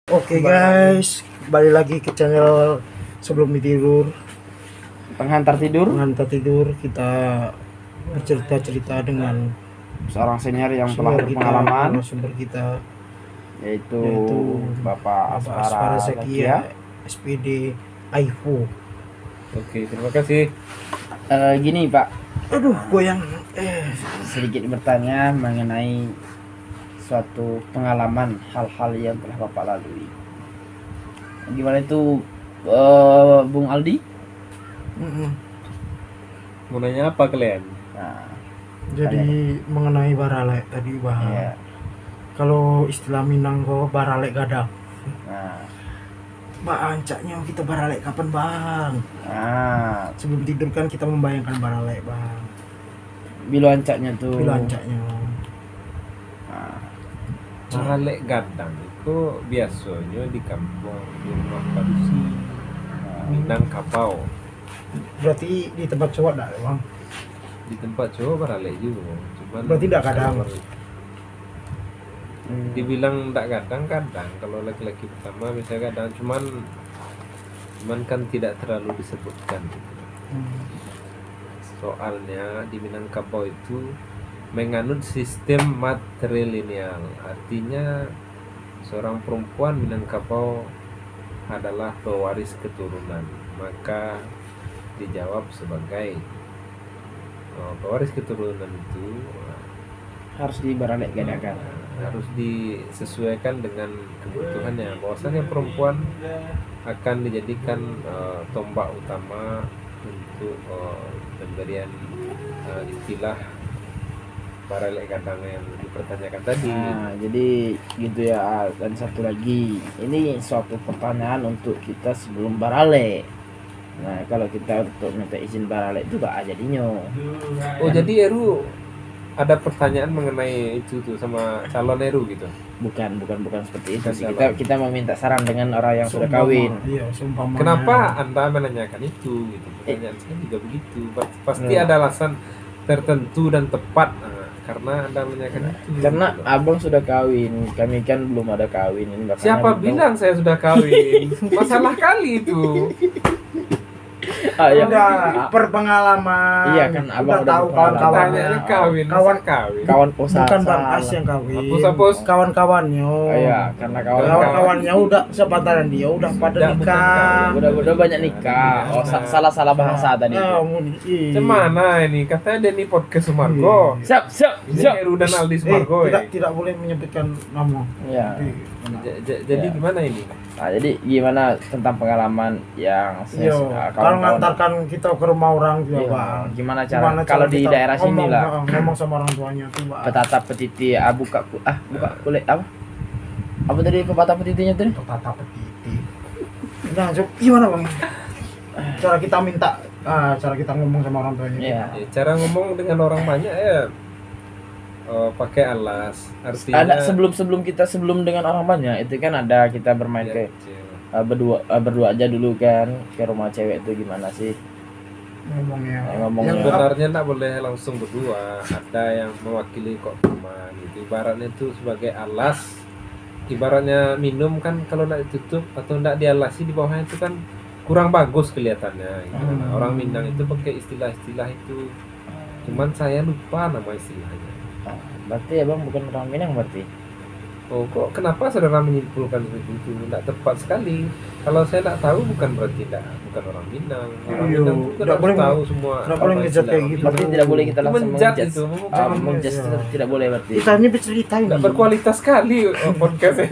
Oke guys, kembali lagi ke channel sebelum tidur. Penghantar tidur, Kita bercerita-cerita dengan seorang senior yang telah sumber berpengalaman, sumber kita yaitu Bapak Bapak Asmara Sekia, Zakia. SPD AIFO. Oke, terima kasih. Gini Pak, Aduh, goyang. sedikit bertanya mengenai suatu pengalaman hal-hal yang telah Bapak lalui. Gimana itu, Bung Aldi? Mau nanya apa kalian? Nah, Jadi mengenai baralek tadi bahas. ya. Kalau istilah Minang kok baralek gadak. Nah, Ancaknya kita baralek kapan bang? Sebelum tidur kan kita membayangkan baralek bang. bilu ancaknya tuh. Bila ancaknya. Nah, Baralek gadang itu biasanya di kampung di rumah padusi, Minang Kapau. Berarti di tempat cowok dah bang. Di tempat cowok baralek juga. Cuman Berarti tidak kadang. Dibilang tidak kadang-kadang. Kalau laki-laki pertama misalnya kadang, cuman kan tidak terlalu disebutkan. Soalnya di Minangkabau itu menganut sistem matrilineal, artinya seorang perempuan Minangkabau adalah pewaris keturunan, maka dijawab sebagai pewaris keturunan itu harus dibaralek gadakan. harus disesuaikan dengan kebutuhannya, bahwasanya perempuan akan dijadikan tombak utama untuk pemberian istilah baralek gadang yang dipertanyakan tadi. Nah, jadi gitu ya. Dan satu lagi, ini suatu pertanyaan untuk kita sebelum baralek. Nah, kalau kita untuk minta izin baralek itu gak jadinya. Oh, jadi Eru ada pertanyaan mengenai itu tuh sama calon Eru gitu? Bukan seperti itu Bukan sih. calon. Kita meminta saran dengan orang yang sudah kawin. Iya, seumpamanya. Kenapa Anda menanyakan itu? Gitu. Pertanyaan saya juga begitu. Pasti ada alasan tertentu dan tepat karena Anda menanyakan itu. Karena gitu. abang sudah kawin, kami kan belum ada kawin. Ini makanya Siapa belum- bilang saya sudah kawin? Masalah kali itu. Ya. Udah berpengalaman. Iya, kan abang udah tahu berpengalaman. kawan-kawannya. Tanyanya kawin, Kawan masa kawin. Kawan usaha. bukan Bang As yang kawin. Hapus. Kawan-kawannya. Iya, karena Kawan-kawannya udah sepantaran dia udah pada Tidak, bukan nikah. udah banyak nikah. Oh, salah bahasa tadi. Cemana ini? Katanya Denny podcast Sumargo. Siap. Ini Eru dan Aldi Sumargo tidak boleh menyebutkan nama. Iya. Jadi Ya. gimana ini? Nah, jadi gimana tentang pengalaman yang Yo, kalau ngantarkan kita ke rumah orang juga, Iya, Bang. gimana kalau di kita daerah sini lah. ngomong sama orang tuanya tuh, Bang. Petata petiti buka kulit apa? Apa tadi pepatah petitinya tadi? Tata petiti. Nah, gimana, Bang? Cara kita minta cara kita ngomong sama orang tuanya. Iya. Ya, cara ngomong dengan orang banyak ya pakai alas. Artinya Ada sebelum dengan orang banyak itu kan ada kita bermain ke berdua aja dulu kan ke rumah cewek itu gimana sih Ngomongnya. ngomongnya. Sebenarnya tidak boleh langsung berdua. Ada yang mewakili kok teman. Gitu. Ibaratnya itu sebagai alas. Ibaratnya minum kan kalau tidak ditutup atau tidak dialasi di bawahnya itu kan kurang bagus kelihatannya. Gitu. Nah, orang Minang itu pakai istilah-istilah itu. Cuman saya lupa nama istilahnya. Berarti abang bukan orang Minang berarti. Oh, kok kenapa saudara menyimpulkan seperti itu? Tidak tepat sekali. Kalau saya tidak tahu bukan berarti bukan orang Minang. Orang Iya, Minang juga tidak harus boleh tahu semua. tidak boleh apa ngejat istilah kayak orang gitu. Minang. Berarti tidak boleh kita Itu langsung menjat menjudge. itu. Menjudge Iya. tidak boleh berarti. Kita ini bercerita ini. Tidak berkualitas sekali podcastnya.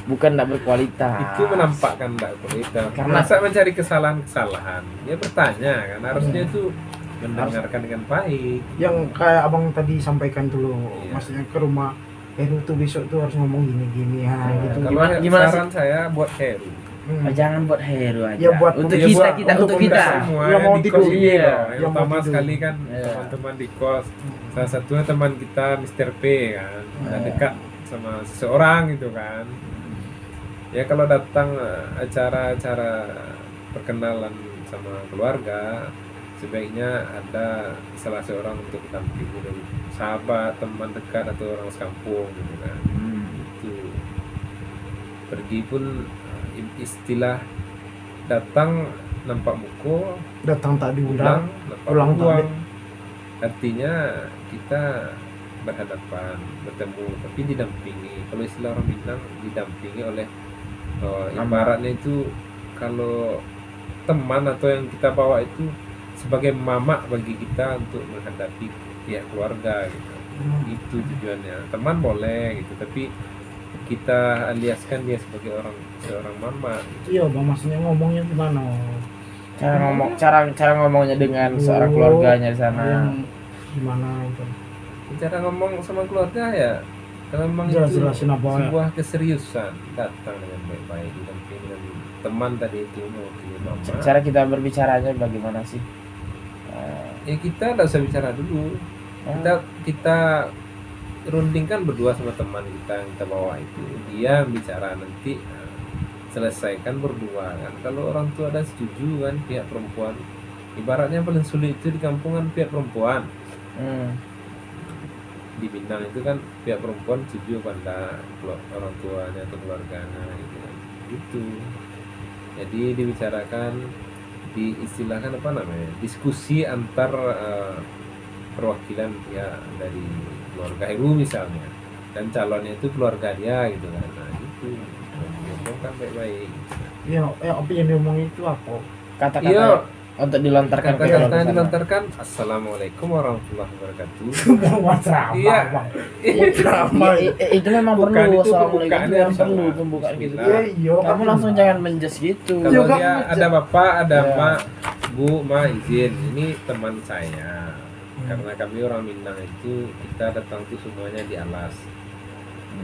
Bukan tidak berkualitas. Itu menampakkan tidak berkualitas. Karena- Masa mencari kesalahan-kesalahan. Dia bertanya kan harusnya itu mendengarkan dengan baik. Yang kayak Abang tadi sampaikan dulu, Iya. maksudnya ke rumah Heru tuh besok tuh harus ngomong gini ya gitu. Kalau Gimana saran saya buat Heru. Jangan buat Heru aja. Ya, buat untuk ya, buat- kita untuk untuk kita. Semua Yang mau di kos tidur. ini Iya. loh. Yang Yang mau utama tidur. sekali kan Iya. teman-teman di kos. Salah satunya teman kita Mr. P kan. Iya. Dekat sama seseorang gitu kan. Ya kalau datang acara-acara perkenalan sama keluarga, sebaiknya ada salah seorang untuk dampingi dari sahabat, teman dekat atau orang sekampung gitu kan. Itu pergi pun istilah datang nampak muka, Datang tak pulang diundang, nampak pulang tak uang. Artinya kita berhadapan, bertemu, tapi didampingi. Kalau istilah orang Minang, didampingi oleh ibaratnya itu kalau teman atau yang kita bawa itu sebagai mama bagi kita untuk menghadapi pihak keluarga gitu. Itu tujuannya. Teman boleh gitu, tapi kita aliaskan dia sebagai seorang mama gitu. Iya bang, maksudnya ngomongnya gimana? Cara ngomongnya dengan seorang keluarganya di sana. Yang gimana itu? Cara ngomong sama keluarga ya, kalau memang itu Jelasin apa ya? sebuah keseriusan, datang dengan baik-baik, didampingi dengan teman tadi itu mewakili mama. Cara kita berbicaranya bagaimana sih? Ya kita tidak usah bicara dulu. Kita rundingkan berdua sama teman kita yang kita bawa itu. Dia yang bicara nanti, selesaikan berdua kan. Kalau orang tua ada setuju kan, pihak perempuan. Ibaratnya paling sulit itu di kampungan pihak perempuan. Di Minang itu kan pihak perempuan setuju pada orang tuanya atau keluarganya gitu kan. Itu. Jadi dibicarakan, diistilahkan apa namanya? Diskusi antar perwakilan ya dari keluarga Heru misalnya, dan calonnya itu keluarga dia gitu kan. Nah itu kan baik-baik. Iya, apa yang diomongin itu apa? Kata-kata Iya, untuk dilontarkan ke kata-kata sana. yang dilontarkan, Assalamualaikum warahmatullahi wabarakatuh. Buat ceramah, Iya. bang. Itu memang Bukan, perlu. itu Assalamualaikum pembukaannya itu harus perlu sama. pembukaan gitu. Iya, iya. Kamu langsung jangan menjes gitu. Kalau Juga dia meja. ada bapak, ada Iya. mak, bu, ma izin. Ini teman saya. Karena kami orang Minang itu kita datang tuh semuanya di alas.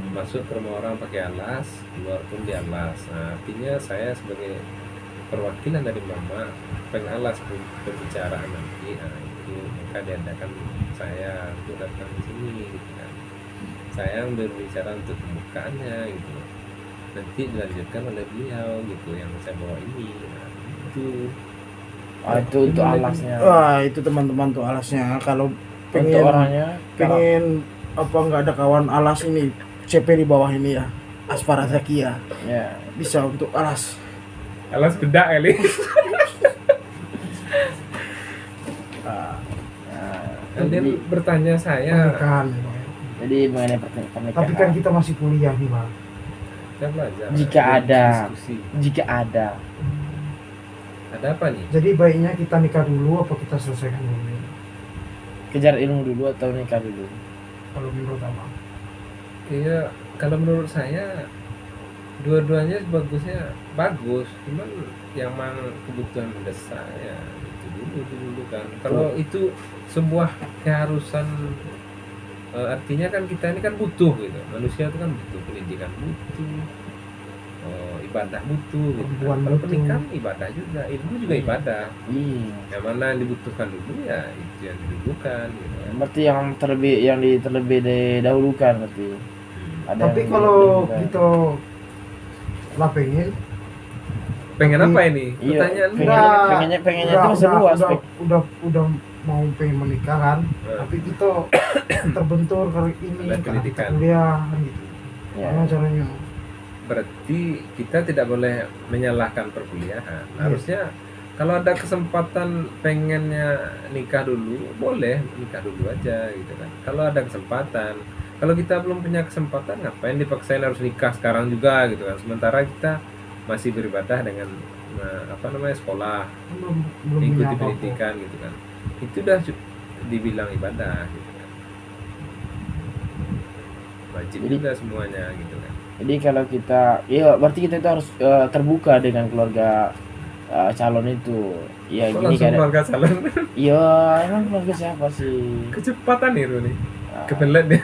Masuk ke rumah orang pakai alas, keluar pun di alas. Nah, artinya saya sebagai perwakilan dari mama pengalas pembicaraan nanti. Nah, itu maka diadakan saya untuk datang di sini gitu kan. Saya yang berbicara untuk pembukaannya gitu. Nanti dilanjutkan oleh beliau gitu yang saya bawa ini. Nah, itu Itu untuk alasnya. Wah, itu teman-teman tuh alasnya. Kalau Untuk pengen orangnya. pengen apa nggak ada kawan alas ini, CP di bawah ini ya, Aspara Zakia Ya. bisa untuk alas. alas bedak kali. Dan dia bertanya saya, Pernikahan. Jadi mengenai pernikahan. Tapi kan kita masih kuliah nih bang. saya belajar. Jika ada. Diskusi. Jika ada. Ada apa nih? Jadi baiknya kita nikah dulu apa kita selesaikan dulu? Kejar ilmu dulu atau nikah dulu? Kalau menurut abang? Iya, kalau menurut saya dua-duanya bagusnya bagus, cuman yang memang kebutuhan mendesak ya itu dulu kan. Kalau itu sebuah keharusan, artinya kan kita ini kan butuh gitu, manusia itu kan butuh pendidikan, butuh ibadah, butuh gitu kan. Perempuan Kalau butuh. pernikahan ibadah juga, ilmu juga ibadah. Iya. Yang mana yang dibutuhkan dulu ya itu yang didulukan gitu kan. Berarti yang terlebih dahulukan berarti. Ada Tapi yang kalau didahulukan. kita lah Pengen Tapi- apa ini? Iya, Pertanyaan pengennya itu masih luas. udah mau pengen menikah kan, Eh. tapi kita terbentur kali ini Oleh karena kita pendidikan. kuliah kan gitu. Ya. Gimana caranya? Berarti kita tidak boleh menyalahkan perkuliahan. Harusnya kalau ada kesempatan pengennya nikah dulu, boleh nikah dulu aja gitu kan. Kalau ada kesempatan, kalau kita belum punya kesempatan, ngapain dipaksain harus nikah sekarang juga gitu kan. Sementara kita masih beribadah dengan sekolah, Belum punya mengikuti apa-apa. pendidikan gitu kan. Itu udah dibilang ibadah gitu kan. Wajib Jadi- juga semuanya gitu kan. Jadi kalau kita, iya berarti kita itu harus terbuka dengan keluarga calon itu. Ya Kok gini langsung kan. keluarga calon? Iya, emang keluarga siapa sih? Kecepatan itu nih. Ah, Kebelet dia.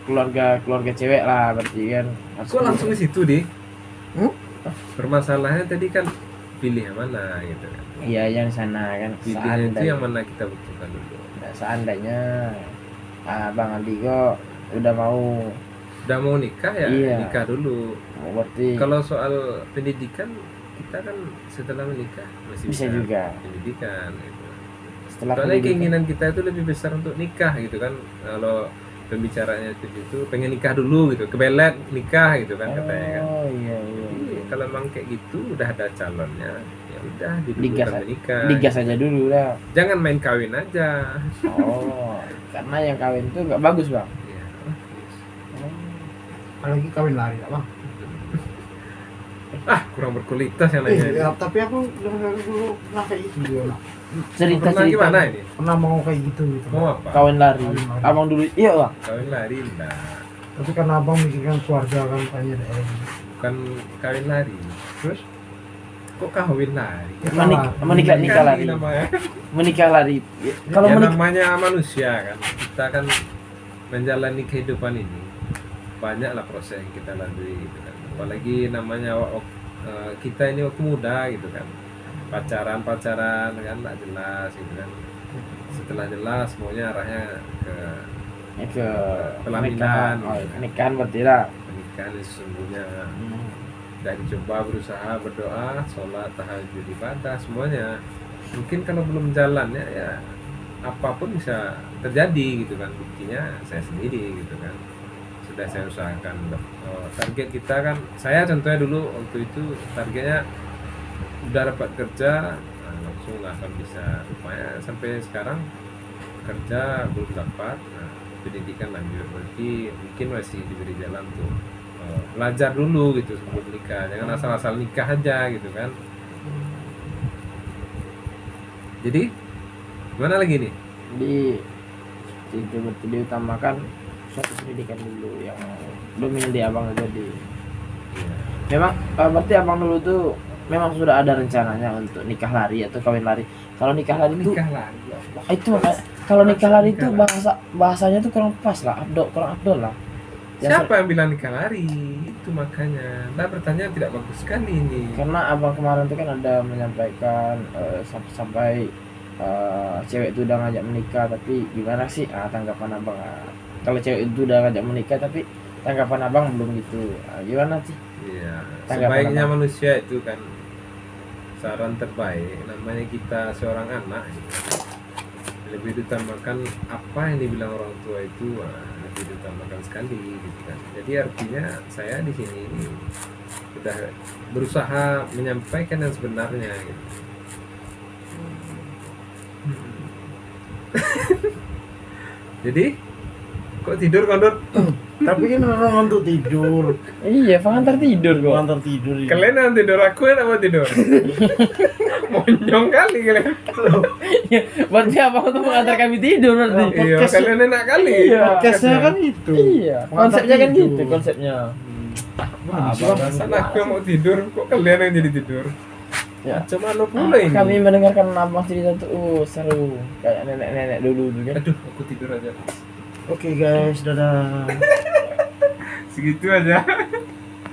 keluarga cewek lah berarti kan. Harus Kok langsung ke situ deh? Hmm? Permasalahannya tadi kan pilih yang mana gitu kan. Iya yang di sana kan. Pilihnya itu yang mana kita butuhkan dulu. Nah, seandainya Bang Aldi kok udah mau Udah mau nikah ya Iya. nikah dulu. berarti Kalau soal pendidikan kita kan setelah menikah masih bisa juga. pendidikan gitu. Setelah Soalnya pendidikan. keinginan kita itu lebih besar untuk nikah gitu kan. Kalau pembicaranya itu pengen nikah dulu gitu, kebelet nikah gitu kan katanya kan. Oh iya. Iya, kalau memang kayak gitu udah ada calonnya, ya udah Digas, didulukan menikah. digas aja dulu dah. Jangan main kawin aja. Oh, karena yang kawin tuh nggak bagus bang. Iya. Apalagi kawin lari lah bang. Ah, kurang berkualitas yang nanya. Ya, tapi aku dulu pernah kayak gitu juga. Cerita Pernah gimana ini? Pernah mau kayak gitu. Mau apa? kawin lari. Kawin lari. Abang dulu, iya bang. Kawin lari enggak. Tapi karena abang mikirkan keluarga kan tanya deh. Bukan kawin lari. Terus? Kok kawin lari? Menikah lari. Namanya. Menikah lari. Kalau Ya, menikah, namanya manusia kan. Kita kan menjalani kehidupan ini. Banyaklah proses yang kita lalui gitu kan. Apalagi namanya kita ini waktu muda gitu kan. Pacaran kan nggak jelas gitu kan. Setelah jelas maunya arahnya ke pelaminan. Oh, pernikahan berarti lah. pernikahan yang sesungguhnya. Dan coba berusaha berdoa, sholat, tahajud, ibadah semuanya. Mungkin kalau belum jalan ya apapun bisa terjadi gitu kan. Buktinya saya sendiri gitu kan, sudah saya usahakan. Target kita kan, saya contohnya dulu waktu itu targetnya udah dapat kerja, langsung lah kan bisa. Rupanya sampai sekarang kerja belum dapat, pendidikan lanjut, berarti mungkin masih diberi jalan tuh. Belajar dulu gitu sebelum nikah, jangan asal-asal nikah aja gitu kan. Jadi gimana lagi nih? Itu berarti diutamakan suatu pendidikan dulu yang belum yang di abang jadi. Memang berarti abang dulu tuh memang sudah ada rencananya untuk nikah lari atau kawin lari. Kalau nikah lari itu Nikah lari itu makanya kalau nikah lari itu bahasanya tuh kurang pas lah, kurang abdol lah. siapa yang bilang nikah lari? Itu makanya Anda bertanya tidak bagus sekali ini. Karena abang kemarin tuh kan ada menyampaikan sampai cewek itu udah ngajak menikah, tapi gimana sih tanggapan abang? Kalau cewek itu udah ngajak menikah tapi tanggapan abang belum gitu, gimana sih? Iya, Tanggapan sebaiknya apa? manusia itu kan saran terbaik, namanya kita seorang anak lebih diutamakan apa yang dibilang orang tua itu, lebih diutamakan sekali gitu kan. Jadi artinya saya di sini sudah berusaha menyampaikan yang sebenarnya gitu. Jadi kok tidur kondor? Tapi kan orang untuk tidur. Iya, pengantar tidur kok. Pengantar tidur. Ini. Kalian yang tidur, aku yang mau tidur. Monyong kali kalian. Berarti abang tuh mengantar kami tidur berarti. Iya, Podcast- kalian enak kali. Iya. Podcastnya kan itu. Iya, konsepnya kan tidur. gitu konsepnya. Abang aku yang mau tidur, kok kalian yang jadi tidur? Ya. Cuma lo pula ini. Kami mendengarkan abang cerita tuh seru kayak nenek-nenek dulu kan. Aduh, aku tidur aja. Oke guys, dadah. Segitu aja.